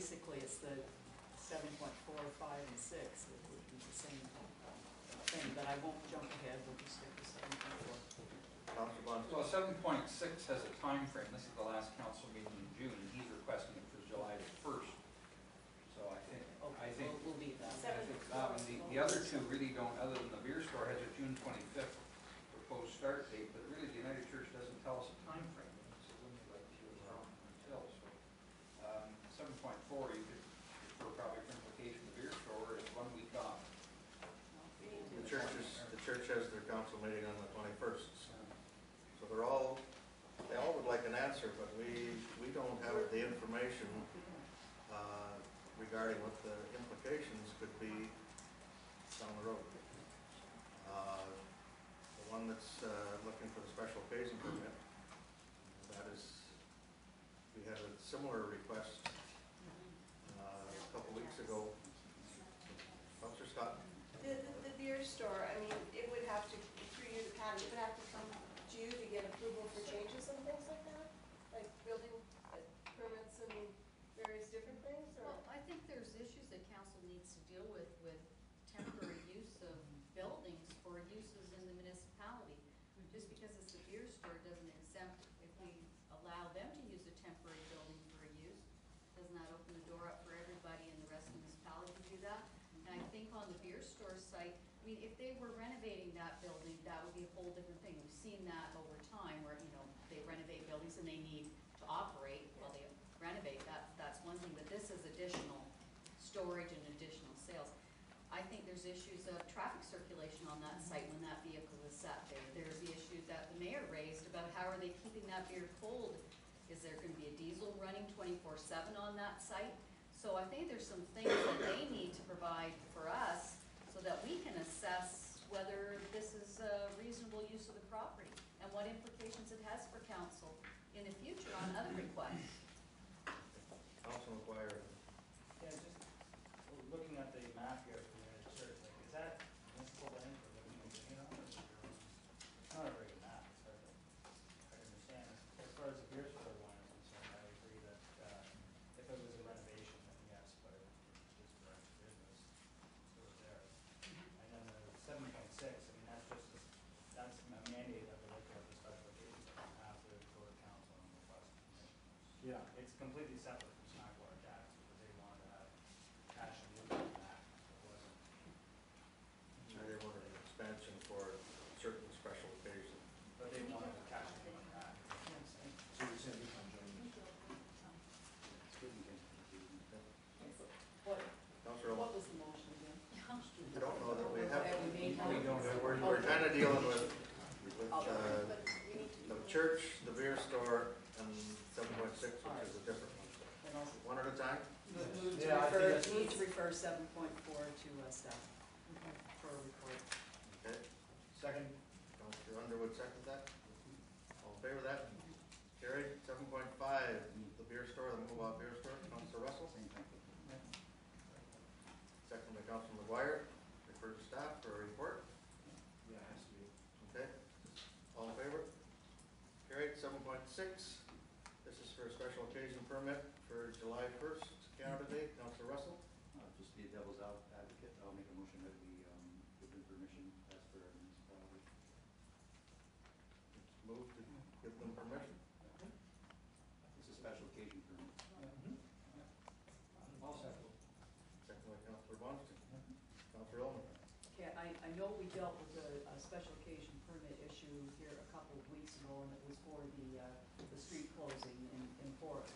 basically it's the 7.4, 5, and 6 that would be the same thing, but I won't jump ahead, we'll just stick to 7.4. Well, 7.6 has a time frame. This is the last council meeting in June, and he's requesting it for July 1st. So I think, okay, we'll leave that. I think that one. The other two really don't, other than the beer store has a June 25th proposed start date, but really the United Church doesn't tell us a time frame. So when you like to until. So 7.4, you could, for probably for implication, the beer store is 1 week off. The church has their council meeting on the 21st. So they all would like an answer, but we don't have the information regarding what the implications could be down the road. The one that's looking for the special occasion permit, that is, we had a similar request a couple weeks ago. Councillor Scott. The beer store, I mean, it would have to, through you, the county, it would have to come to you to get approval for changes and things like that? Like building permits and various different things? Or? Well, I think there's issues that council needs to deal with temporary use of buildings for uses in the municipality. Just because it's a beer store doesn't exempt, if we allow them to use a temporary building for a use, doesn't that open the door up for everybody in the rest of the municipality to do that? And I think on the beer store site, I mean, if they were renovating that building, that would be a whole different thing. We've seen that over time where, you know, they renovate buildings and they need to operate while they renovate. That's one thing, but this is additional storage and additional sales. I think there's issues of traffic circulation on that site when that vehicle is sat there. There's the issue that the mayor raised about how are they keeping that beer cold. Is there going to be a diesel running 24/7 on that site? So I think there's some things that they need to provide for us so that we can assess whether this is a reasonable use of the property and what implications it has for council in the future on other requests. Councilman McGuire. Yeah, just looking at the map here from the church, like, is that municipal land or what are you doing on it? It's not a very good map, it's hard to understand. As far as the beer store one is concerned, I agree that if it was a renovation, then yes, but if it's just for extra business, it's still there. And then the 7.6, I mean, that's a mandate that we look at the special occasions that we have to go to council and request permission. Yeah. It's completely separate from snack bar tax because they wanted to have cash and movement on that. It wasn't. They wanted an expansion for certain special occasions. But they wanted the cash and movement on that. So you're saying we can't join you? What was the motion again? I don't know that we have. We don't have. We're kind of dealing with the church, the beer store, and 7.6, which is a different one. One at a time? Move to refer 7.4 to staff for a report. Okay. Second. Councilor Underwood second that. All in favor of that? Carried. 7.5, the beer store, the mobile beer store. Councilor Russell. Second by Councilor McGuire. Refer to staff for a report. Yeah, it has to be. Okay. All in favor? Carried. 7.6. This is for a special occasion permit for July 1st, Canada Day. Councilor Russell. Just be a devil's advocate, I'll make a motion that we give them permission as per our municipality. Move to give them permission. It's a special occasion permit. I'll second. Second by Councilor Bonston. Councilor Ullman. Okay, I know we dealt with a special occasion permit issue here a couple of weeks ago, and it was for the street closing in Fort.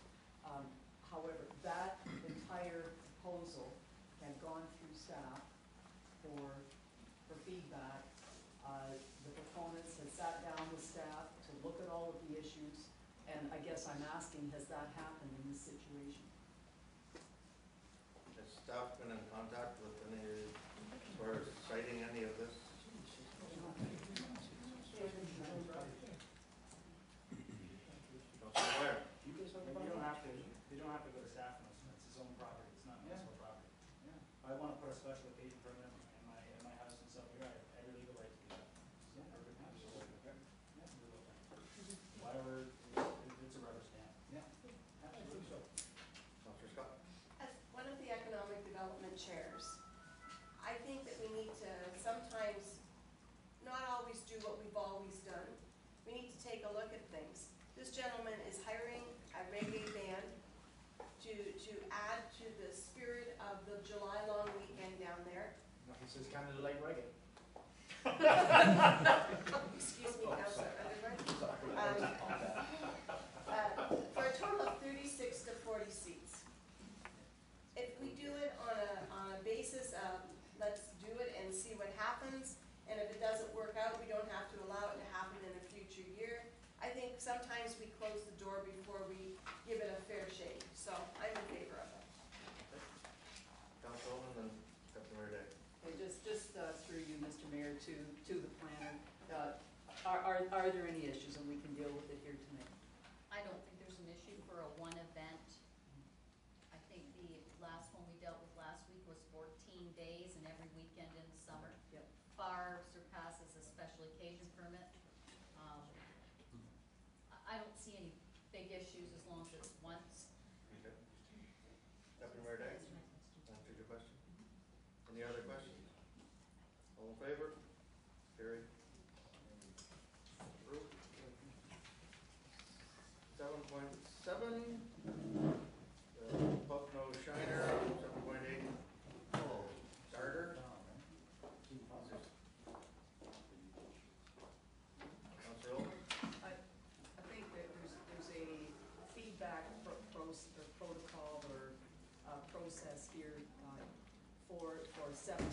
However, that entire proposal had gone through staff for feedback. The proponents had sat down with staff to look at all of the issues, and I guess I'm asking, has that happened in this situation? Has staff been in contact with any, as far as citing any of this? Councilor Ware. You don't have to go to staff on this. It's his own property. It's not municipal property. Yeah. If I want to put a special occasion permit in my house and stuff here, I have a legal right to do that. Yeah. Whatever, it's a rubber stamp. Yeah. Absolutely. Councilor Scott. chairs. I think that we need to sometimes not always do what we've always done. We need to take a look at things. This gentleman is hiring a reggae band to add to the spirit of the July long weekend down there. No, he says Canada like reggae. Excuse me, Councilor Underwood. For a total of 36 to 40 seats. If we do it on a basis of, let's do it and see what happens, and if it doesn't work out, we don't have to allow it to happen in a future year. I think sometimes we close the door before we give it a fair shake, so I'm in favor of it. Councilwoman and Deputy Mayor Day. And just through you, Mr. Mayor, to the planner, are there any issues, and we can deal with it here tonight? I don't think there's an issue for a one event. I think the last one we dealt with last week was 14 days and every weekend in the summer. Yep. Far surpasses a special occasion permit. I don't see any big issues as long as it's once. Okay. Deputy Mayor Day, answered your question. Any other questions? All in favor? Carried. Approved. 7.7, Puck No Shiner, 7.8, Starter. Councilor Owen? I think that there's a feedback protocol or process here for 7.7.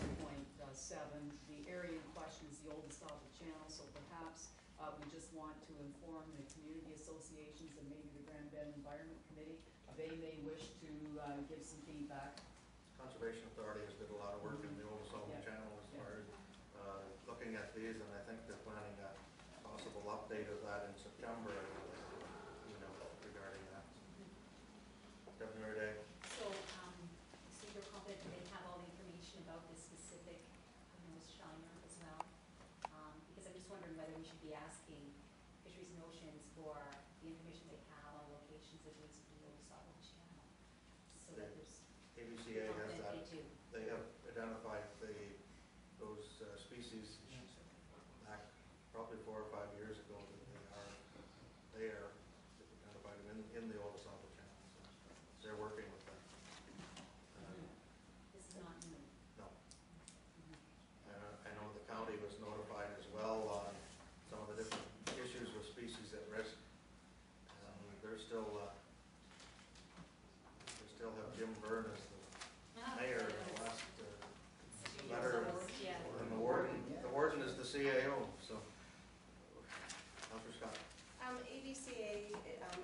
The area in question is the old Estable Channel, so perhaps we just want to inform the community associations and maybe the Grand Bend Environment Committee. They may wish to give some feedback. Conservation Authority has did a lot of work in the old Estable Yeah. Channel as far as looking at these, and I think they're planning a possible update of that in September, regarding that. Deputy Mayor Day. So, so you're confident that they have all the information about this specific shiner as well? Because I'm just wondering whether we should be asking fisheries and oceans for the information they have on locations that needs to be on the solid channel. So that there's ABCA has confident that. they do. They have identified those species back probably 4 or 5 years ago that they are there. They've identified them in the old Estable Channel. So they're working with them. This is not new. No. I know the county was notified as well on some of the different issues with species at risk. They're still, they still have Jim Byrne as the mayor in the last letter. Yeah. And the warden is the CAO, so. Councilor Scott. ABCA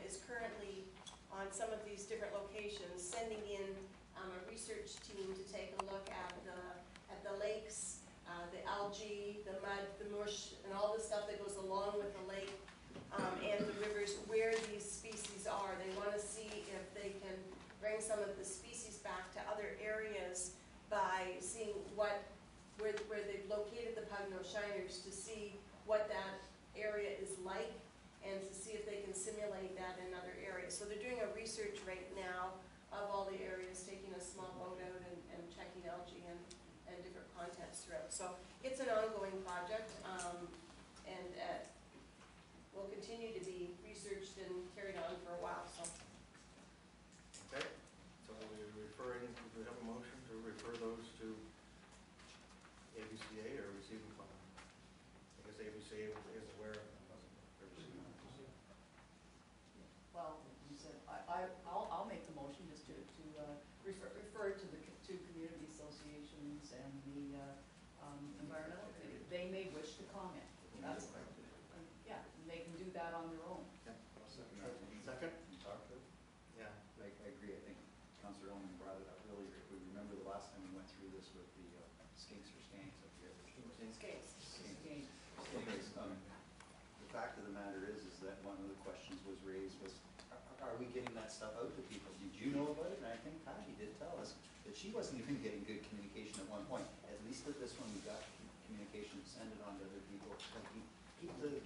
is currently on some of these different locations, sending in a research team to take a look at the lakes, the algae, the mud, the mush, and all the stuff that goes along with the lake and the rivers, where these species are. They want to see if they can bring some of the species back to other areas by seeing where they've located the Pugno Shiners, to see what that area is like and to see if they can simulate that in other areas. So they're doing a research right now of all the areas, taking a small boat out and checking algae and different contents throughout. So it's an ongoing project, and will continue to be researched and carried on for a while. So. Okay, so we're referring, do we have a motion to refer those to ABCA or receive them from them? I guess ABCA is aware of them, wasn't it? Or receive them. Well, you said, I'll make the motion just to refer to the two community associations and the environmental committee. They may wish to comment. That's, yeah, and they can do that on their own. Yeah. Second? Second? Yeah. I agree. I think Councilor Owen brought it up earlier. If we remember the last time we went through this with the skinks or skanks up here. Skates. Again, Skinks. The fact of the matter is that one of the questions was raised was, are we getting that stuff out to people? Did you know about it? And I think Patty did tell us that she wasn't even getting good communication at one point. At least with this one, we got communication, send it on to other people. Keep the